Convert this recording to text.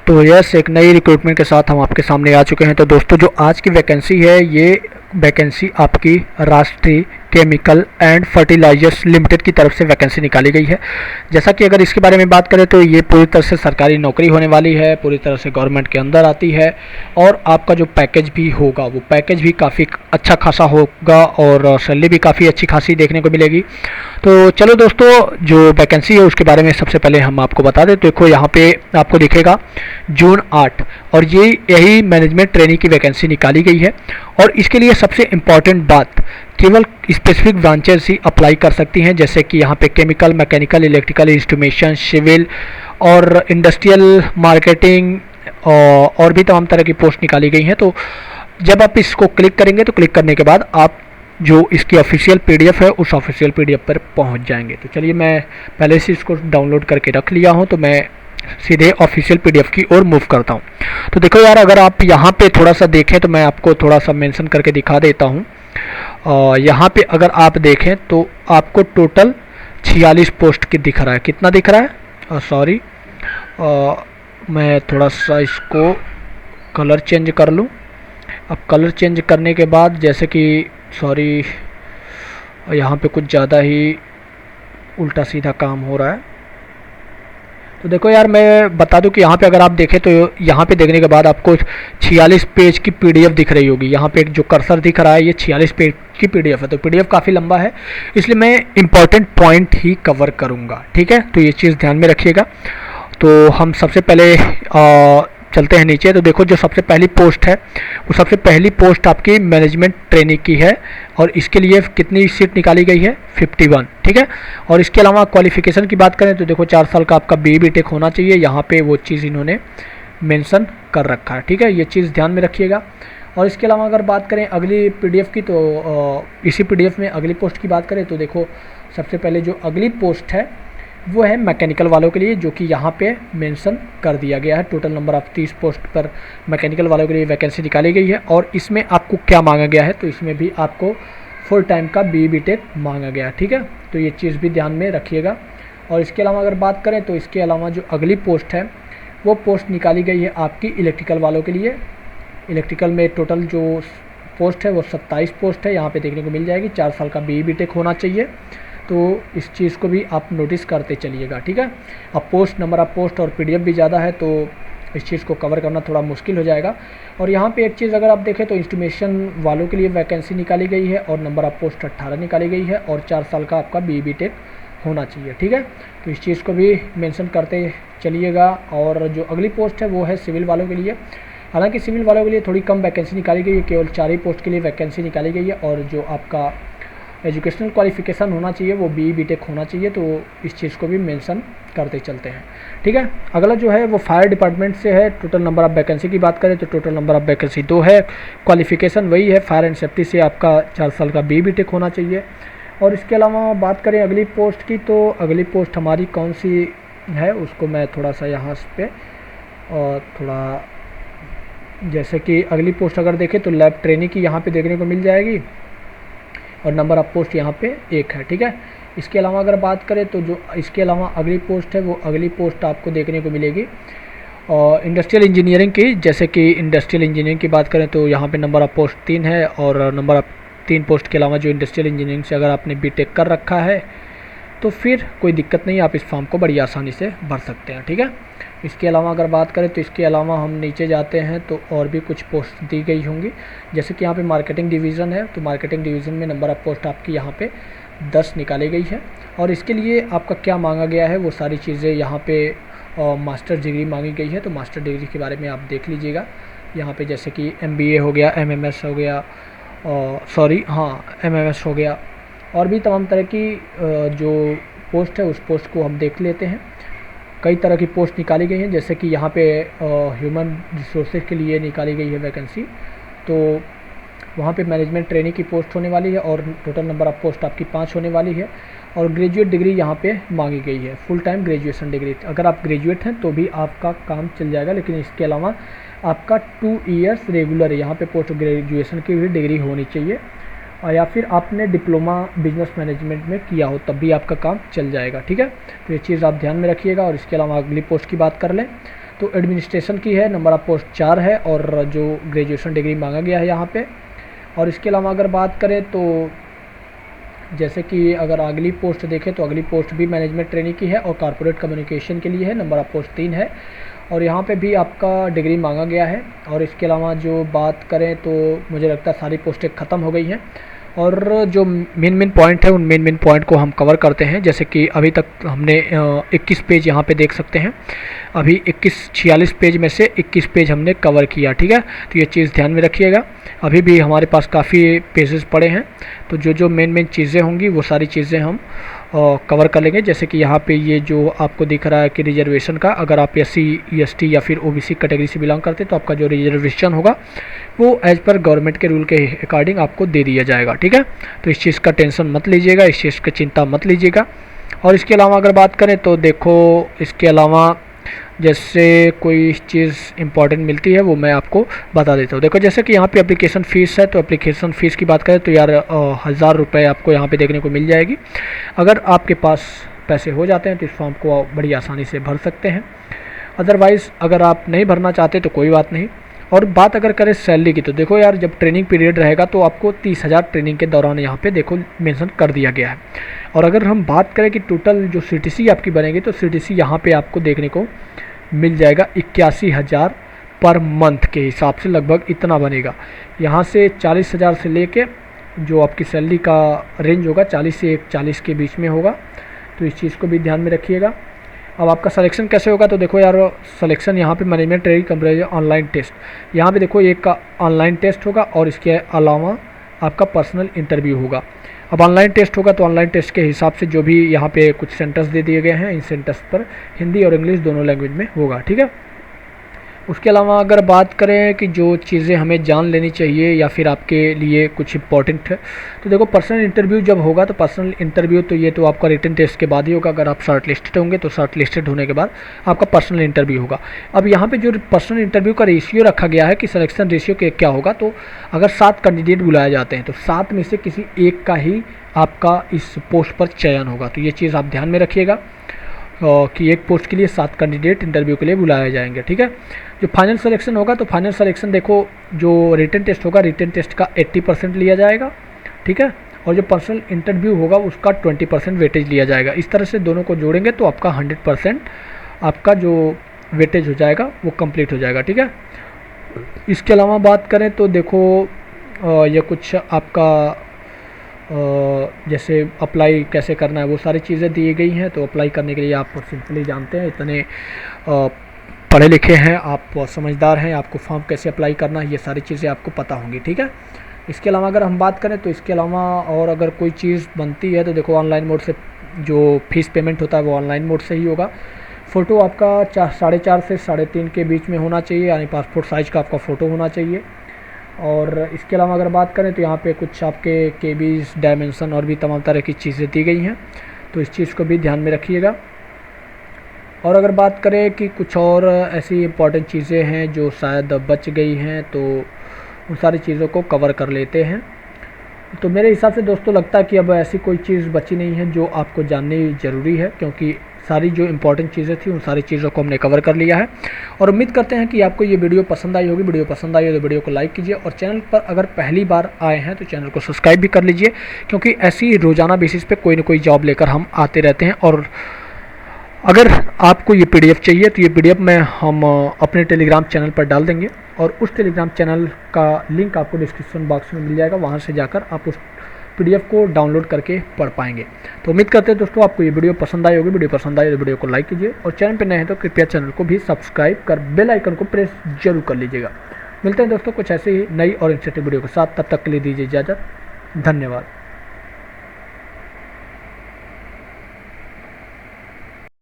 तो यस, एक नई रिक्रूटमेंट के साथ हम आपके सामने आ चुके हैं। तो दोस्तों, जो आज की वैकेंसी है, ये वैकेंसी आपकी राष्ट्रीय केमिकल एंड फर्टिलाइजर्स लिमिटेड की तरफ से वैकेंसी निकाली गई है। जैसा कि अगर इसके बारे में बात करें तो ये पूरी तरह से सरकारी नौकरी होने वाली है, पूरी तरह से गवर्नमेंट के अंदर आती है और आपका जो पैकेज भी होगा वो पैकेज भी काफ़ी अच्छा खासा होगा और सैलरी भी काफ़ी अच्छी खासी देखने को मिलेगी। तो चलो दोस्तों, जो वैकेंसी है उसके बारे में सबसे पहले हम आपको बता दें। तो देखो, यहाँ पे आपको दिखेगा जून 8 और यही मैनेजमेंट ट्रेनिंग की वैकेंसी निकाली गई है। और इसके लिए सबसे इम्पॉर्टेंट बात, केवल स्पेसिफिक ब्रांचेस ही अप्लाई कर सकती हैं, जैसे कि यहाँ पे chemical, mechanical, electrical, instrumentation, civil और इंडस्ट्रियल, मार्केटिंग और भी तमाम तरह की पोस्ट निकाली गई हैं। तो जब आप इसको क्लिक करेंगे तो क्लिक करने के बाद आप जो इसकी ऑफिशियल पीडीएफ है उस ऑफिशियल पीडीएफ पर पहुंच जाएंगे। तो चलिए, मैं पहले से इसको डाउनलोड करके रख लिया हूं, तो मैं सीधे ऑफिशियल पीडीएफ की ओर मूव करता हूं। तो देखो यार, अगर आप यहाँ पे थोड़ा सा देखें तो मैं आपको थोड़ा सा मेंशन करके दिखा देता हूँ। यहाँ पे अगर आप देखें तो आपको टोटल 46 पोस्ट की दिख रहा है। कितना दिख रहा है? सॉरी, मैं थोड़ा सा इसको कलर चेंज कर लूँ। अब कलर चेंज करने के बाद, जैसे कि सॉरी, यहाँ पे कुछ ज़्यादा ही उल्टा सीधा काम हो रहा है। तो देखो यार, मैं बता दूं कि यहाँ पे अगर आप देखें तो यहाँ पे देखने के बाद आपको 46 पेज की पीडीएफ दिख रही होगी। यहाँ पे जो कर्सर दिख रहा है ये 46 पेज की पीडीएफ है। तो पीडीएफ काफ़ी लंबा है, इसलिए मैं इंपॉर्टेंट पॉइंट ही कवर करूँगा। ठीक है, तो ये चीज़ ध्यान में रखिएगा। तो हम सबसे पहले चलते हैं नीचे। तो देखो, जो सबसे पहली पोस्ट है वो सबसे पहली पोस्ट आपकी मैनेजमेंट ट्रेनिंग की है और इसके लिए कितनी सीट निकाली गई है? 51। ठीक है, और इसके अलावा क्वालिफिकेशन की बात करें तो देखो, 4 साल का आपका BE-BTech होना चाहिए। यहाँ पे वो चीज़ इन्होंने मेंशन कर रखा है। ठीक है, ये चीज़ ध्यान में रखिएगा। और इसके अलावा अगर बात करें अगली पीडीएफ की, तो इसी पीडीएफ में अगली पोस्ट की बात करें तो देखो, सबसे पहले जो अगली पोस्ट है वो है मैकेनिकल वालों के लिए, जो कि यहाँ पे मेंशन कर दिया गया है। टोटल नंबर ऑफ 30 पोस्ट पर मैकेनिकल वालों के लिए वैकेंसी निकाली गई है। और इसमें आपको क्या मांगा गया है? तो इसमें भी आपको फुल टाइम का BE-BTech मांगा गया है। ठीक है, तो ये चीज़ भी ध्यान में रखिएगा। और इसके अलावा अगर बात करें तो इसके अलावा जो अगली पोस्ट है वो पोस्ट निकाली गई है आपकी इलेक्ट्रिकल वालों के लिए। इलेक्ट्रिकल में टोटल जो पोस्ट है वो 27 पोस्ट है, यहाँ पे देखने को मिल जाएगी। 4 साल का BE-BTech होना चाहिए, तो इस चीज़ को भी आप नोटिस करते चलिएगा। ठीक है, अब पोस्ट, नंबर ऑफ पोस्ट और पीडीएफ भी ज़्यादा है, तो इस चीज़ को कवर करना थोड़ा मुश्किल हो जाएगा। और यहाँ पे एक चीज़ अगर आप देखें तो इंस्ट्रूमेशन वालों के लिए वैकेंसी निकाली गई है और नंबर ऑफ पोस्ट 18 निकाली गई है और 4 साल का आपका BE-BTech होना चाहिए। ठीक है, तो इस चीज़ को भी मेंशन करते चलिएगा। और जो अगली पोस्ट है वो है सिविल वालों के लिए। हालांकि सिविल वालों के लिए थोड़ी कम वैकेंसी निकाली गई है, केवल 4 ही पोस्ट के लिए वैकेंसी निकाली गई है। और जो आपका एजुकेशनल क्वालिफिकेशन होना चाहिए वो BE-BTech होना चाहिए, तो इस चीज़ को भी मेंशन करते चलते हैं। ठीक है, अगला जो है वो फायर डिपार्टमेंट से है। टोटल नंबर ऑफ वैकेंसी की बात करें तो टोटल नंबर ऑफ वैकेंसी 2 है। क्वालिफिकेशन वही है, फायर एंड सेफ्टी से आपका 4 साल का BE-BTech होना चाहिए। और इसके अलावा बात करें अगली पोस्ट की, तो अगली पोस्ट हमारी कौन सी है उसको मैं थोड़ा सा यहाँ पे थोड़ा, जैसे कि अगली पोस्ट अगर देखें तो लैब ट्रेनिंग की यहाँ पे देखने को मिल जाएगी और नंबर ऑफ पोस्ट यहाँ पे 1 है। ठीक है, इसके अलावा अगर बात करें तो जो इसके अलावा अगली पोस्ट है वो अगली पोस्ट आपको देखने को मिलेगी और इंडस्ट्रियल इंजीनियरिंग की। जैसे कि इंडस्ट्रियल इंजीनियरिंग की बात करें तो यहाँ पे नंबर ऑफ पोस्ट 3 है और नंबर ऑफ 3 पोस्ट के अलावा जो इंडस्ट्रियल इंजीनियरिंग से अगर आपने BTech कर रखा है तो फिर कोई दिक्कत नहीं, आप इस फॉर्म को बड़ी आसानी से भर सकते हैं। ठीक है, इसके अलावा अगर बात करें तो इसके अलावा हम नीचे जाते हैं तो और भी कुछ पोस्ट दी गई होंगी। जैसे कि यहाँ पे मार्केटिंग डिवीज़न है, तो मार्केटिंग डिवीज़न में नंबर ऑफ पोस्ट आपकी यहाँ पे 10 निकाली गई है। और इसके लिए आपका क्या मांगा गया है वो सारी चीज़ें यहाँ पे मास्टर डिग्री मांगी गई है। तो मास्टर डिग्री के बारे में आप देख लीजिएगा यहाँ पे, जैसे कि MBA हो गया, MMS हो गया, MMS हो गया और भी तमाम तरह की जो पोस्ट है उस पोस्ट को हम देख लेते हैं। कई तरह की पोस्ट निकाली गई हैं, जैसे कि यहाँ पे ह्यूमन रिसोर्सेज के लिए निकाली गई है वैकेंसी, तो वहाँ पे मैनेजमेंट ट्रेनिंग की पोस्ट होने वाली है और टोटल नंबर ऑफ पोस्ट आपकी 5 होने वाली है। और ग्रेजुएट डिग्री यहाँ पे मांगी गई है, फुल टाइम ग्रेजुएशन डिग्री। अगर आप ग्रेजुएट हैं तो भी आपका काम चल जाएगा, लेकिन इसके अलावा आपका 2 ईयर्स रेगुलर यहाँ पे पोस्ट ग्रेजुएशन की भी डिग्री होनी चाहिए। और या फिर आपने डिप्लोमा बिजनेस मैनेजमेंट में किया हो तब भी आपका काम चल जाएगा। ठीक है, तो ये चीज़ आप ध्यान में रखिएगा। और इसके अलावा अगली पोस्ट की बात कर लें तो एडमिनिस्ट्रेशन की है, नंबर ऑफ पोस्ट 4 है और जो ग्रेजुएशन डिग्री मांगा गया है यहाँ पे। और इसके अलावा अगर बात करें तो जैसे कि अगर अगली पोस्ट देखें तो अगली पोस्ट भी मैनेजमेंट ट्रेनिंग की है और कॉर्पोरेट कम्युनिकेशन के लिए है, नंबर ऑफ पोस्ट 3 है और यहाँ पे भी आपका डिग्री मांगा गया है। और इसके अलावा जो बात करें तो मुझे लगता है सारी पोस्टें ख़त्म हो गई हैं और जो मेन पॉइंट है उन मेन पॉइंट को हम कवर करते हैं। जैसे कि अभी तक हमने 21 पेज यहाँ पे देख सकते हैं, अभी 46 पेज में से 21 पेज हमने कवर किया, ठीक है। तो ये चीज़ ध्यान में रखिएगा, अभी भी हमारे पास काफ़ी पेजेस पड़े हैं, तो जो मेन चीज़ें होंगी वो सारी चीज़ें हम कवर कर लेंगे। जैसे कि यहाँ पे ये जो आपको दिख रहा है कि रिजर्वेशन का, अगर आप SC ST या फिर OBC कैटेगरी से बिलोंग करते हैं तो आपका जो रिजर्वेशन होगा वो एज पर गवर्नमेंट के रूल के अकॉर्डिंग आपको दे दिया जाएगा, ठीक है। तो इस चीज़ का टेंशन मत लीजिएगा, इस चीज़ की चिंता मत लीजिएगा। और इसके अलावा अगर बात करें तो देखो, इसके अलावा जैसे कोई चीज़ इंपॉर्टेंट मिलती है वो मैं आपको बता देता हूँ। देखो जैसे कि यहाँ पे एप्लीकेशन फ़ीस है, तो एप्लीकेशन फ़ीस की बात करें तो यार 1000 रुपये आपको यहाँ पे देखने को मिल जाएगी। अगर आपके पास पैसे हो जाते हैं तो इस फॉर्म को बड़ी आसानी से भर सकते हैं, अदरवाइज़ अगर आप नहीं भरना चाहते तो कोई बात नहीं। और बात अगर करें सैलरी की तो देखो यार, जब ट्रेनिंग पीरियड रहेगा तो आपको 30,000 ट्रेनिंग के दौरान यहाँ पे देखो मेंशन कर दिया गया है। और अगर हम बात करें कि टोटल जो CTC आपकी बनेगी तो CTC यहाँ पे आपको देखने को मिल जाएगा 81,000 पर मंथ के हिसाब से, लगभग इतना बनेगा। यहाँ से 40,000 से लेके जो आपकी सैलरी का रेंज होगा 40 से 140 के बीच में होगा, तो इस चीज़ को भी ध्यान में रखिएगा। अब आपका सिलेक्शन कैसे होगा तो देखो यार, सिलेक्शन यहाँ पे मैनेजमेंट ट्रेनिंग कंप्रेजर ऑनलाइन टेस्ट, यहाँ पे देखो एक का ऑनलाइन टेस्ट होगा और इसके अलावा आपका पर्सनल इंटरव्यू होगा। अब ऑनलाइन टेस्ट होगा तो ऑनलाइन टेस्ट के हिसाब से जो भी यहाँ पे कुछ सेंटर्स दे दिए गए हैं, इन सेंटर्स पर हिंदी और इंग्लिश दोनों लैंग्वेज में होगा, ठीक है। उसके अलावा अगर बात करें कि जो चीज़ें हमें जान लेनी चाहिए या फिर आपके लिए कुछ इंपॉर्टेंट है, तो देखो पर्सनल इंटरव्यू जब होगा तो पर्सनल इंटरव्यू तो ये तो आपका रिटन टेस्ट के बाद ही होगा। अगर आप शॉर्ट लिस्टेड होंगे तो शॉर्ट लिस्टेड होने के बाद आपका पर्सनल इंटरव्यू होगा। अब यहाँ पे जो पर्सनल इंटरव्यू का रेशियो रखा गया है कि सिलेक्शन रेशियो के क्या होगा, तो अगर 7 कैंडिडेट बुलाए जाते हैं तो 7 में से किसी एक का ही आपका इस पोस्ट पर चयन होगा। तो ये चीज़ आप ध्यान में रखिएगा कि एक पोस्ट के लिए 7 कैंडिडेट इंटरव्यू के लिए बुलाए जाएंगे, ठीक है। जो फाइनल सिलेक्शन होगा तो फाइनल सिलेक्शन देखो, जो रिटन टेस्ट होगा रिटन टेस्ट का 80% लिया जाएगा, ठीक है। और जो पर्सनल इंटरव्यू होगा उसका 20% वेटेज लिया जाएगा। इस तरह से दोनों को जोड़ेंगे तो आपका 100% आपका जो वेटेज हो जाएगा वो कंप्लीट हो जाएगा, ठीक है। इसके अलावा बात करें तो देखो ये कुछ आपका जैसे अप्लाई कैसे करना है वो सारी चीज़ें दी गई हैं। तो अप्लाई करने के लिए आप सिंपली जानते हैं, इतने पढ़े लिखे हैं आप, समझदार हैं, आपको फॉर्म कैसे अप्लाई करना है ये सारी चीज़ें आपको पता होंगी, ठीक है। इसके अलावा अगर हम बात करें तो इसके अलावा और अगर कोई चीज़ बनती है तो देखो ऑनलाइन मोड से जो फीस पेमेंट होता है वो ऑनलाइन मोड से ही होगा। फ़ोटो आपका 4.5 से 3.5 के बीच में होना चाहिए, यानी पासपोर्ट साइज़ का आपका फ़ोटो होना चाहिए। और इसके अलावा अगर बात करें तो यहाँ पे कुछ आपके केबीज डायमेंशन और भी तमाम तरह की चीज़ें दी गई हैं, तो इस चीज़ को भी ध्यान में रखिएगा। और अगर बात करें कि कुछ और ऐसी इम्पॉर्टेंट चीज़ें हैं जो शायद बच गई हैं तो उन सारी चीज़ों को कवर कर लेते हैं। तो मेरे हिसाब से दोस्तों लगता है कि अब ऐसी कोई चीज़ बची नहीं है जो आपको जाननी ज़रूरी है, क्योंकि सारी जो इंपॉर्टेंट चीज़ें थी उन सारी चीज़ों को हमने कवर कर लिया है। और उम्मीद करते हैं कि आपको ये वीडियो पसंद आई होगी। वीडियो पसंद आई हो तो वीडियो को लाइक कीजिए और चैनल पर अगर पहली बार आए हैं तो चैनल को सब्सक्राइब भी कर लीजिए, क्योंकि ऐसी रोज़ाना बेसिस पे कोई ना कोई जॉब लेकर हम आते रहते हैं। और अगर आपको ये PDF चाहिए तो ये PDF में हम अपने टेलीग्राम चैनल पर डाल देंगे और उस टेलीग्राम चैनल का लिंक आपको डिस्क्रिप्शन बॉक्स में मिल जाएगा, वहाँ से जाकर आप उस PDF को डाउनलोड करके पढ़ पाएंगे। तो उम्मीद करते हैं दोस्तों आपको ये वीडियो पसंद आई होगी। वीडियो पसंद आई तो वीडियो को लाइक कीजिए और चैनल पर नए हैं तो कृपया चैनल को भी सब्सक्राइब कर बेल आइकन को प्रेस जरूर कर लीजिएगा। मिलते हैं दोस्तों कुछ ऐसे ही नई और इंटरेस्टिंग वीडियो के साथ, तब तक के लिए दीजिए इजाज़त। धन्यवाद।